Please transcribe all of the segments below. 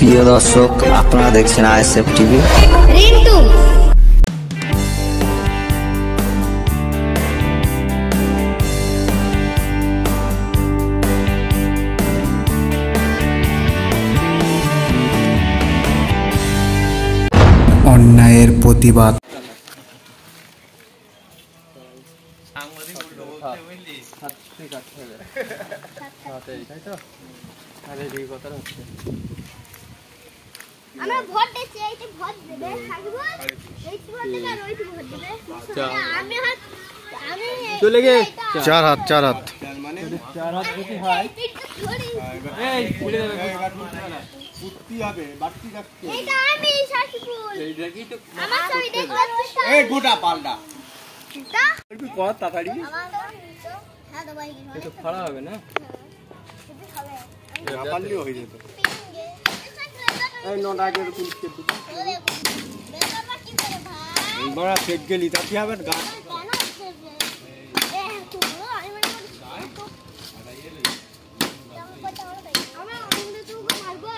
প্রিয় দর্শক, আপনারা দেখছেন আইএসএফ টিভি। রিন্টু অন্যায়ের প্রতিবাদ। আমরা ভোট দিচ্ছি, এইটি ভোট দেবে, থাকবো এইটি ভোট দেবে আর ওইটি ভোট দেবে। আমি চলে গে চার হাত মানে চার হাত যদি হয় এই খুলে দেবে কুত্তি হবে বাড়তি যাচ্ছে। এটা আমি শাকিবুল, এইটা কি তো আমার ছবি দেখতে এই গোটা পাল্টা এটা একটু কত তাড়াতাড়ি আমার হ্যাঁ তো ভাই একটু ফাড়া হবে না, এটা হবে না পারলেও হয়ে যেত। এই নটাকের পুলিশকে দিতে বেকার কি করে ভাই বড় ফেক গেলি তা কি হবে গা কেন হচ্ছে এ তুমি আমি মনে করি আমরা অন্য তুমি মারবো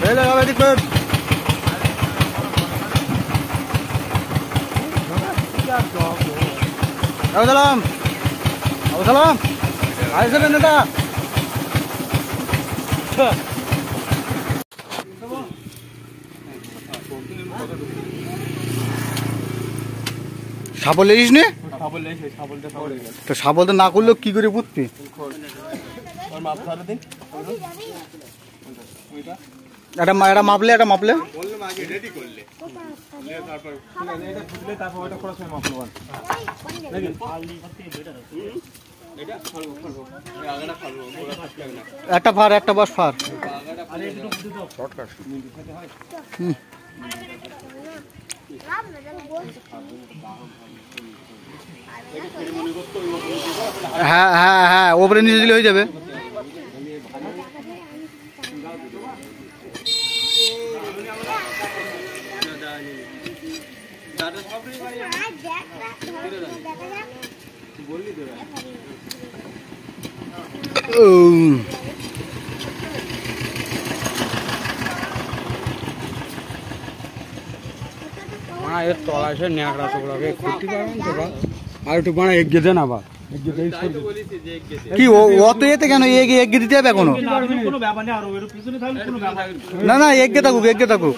এই লাগাবে দেখো সালাম সালাম আইসেন নেতা সাবল লেগিস নে তো সাবল তো না করলেও কি করে বুঝবি? এটা মাপলে বললাম আগে রেডি করলে তারপর এটা ফুটলে তারপর ওটা খরচ হয় মাপলো নাকি এটা ফালবো এই আগাটা ফালবো ওটা ফাট লাগে না একটা ফার একটা বস ফার আরে একটু ফুটে দাও শর্টকাট মিনিট খেতে হয় হ্যাঁ ওপরে নিচে দিলে হয়ে যাবে। এর তলা এসে ন্যাকড়া টুকরাকে খুঁজতে পারবেন তো বা আর একটু বানা এগিয়ে দেন আবার কি অত এতে কেন এগিয়ে দিতে হবে এখনো? না এগিয়ে থাকুক এগিয়ে থাকুক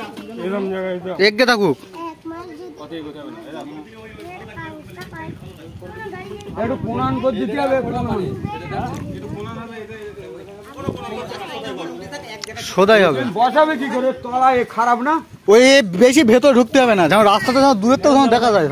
একটু প্রণাম করে দিতে হবে সোদাই হবে। বসাবে কি করে তলায় খারাপ না? ওই বেশি ভেতর ঢুকতে হবে না, যেমন রাস্তাটা দূরের তো দেখা যায়।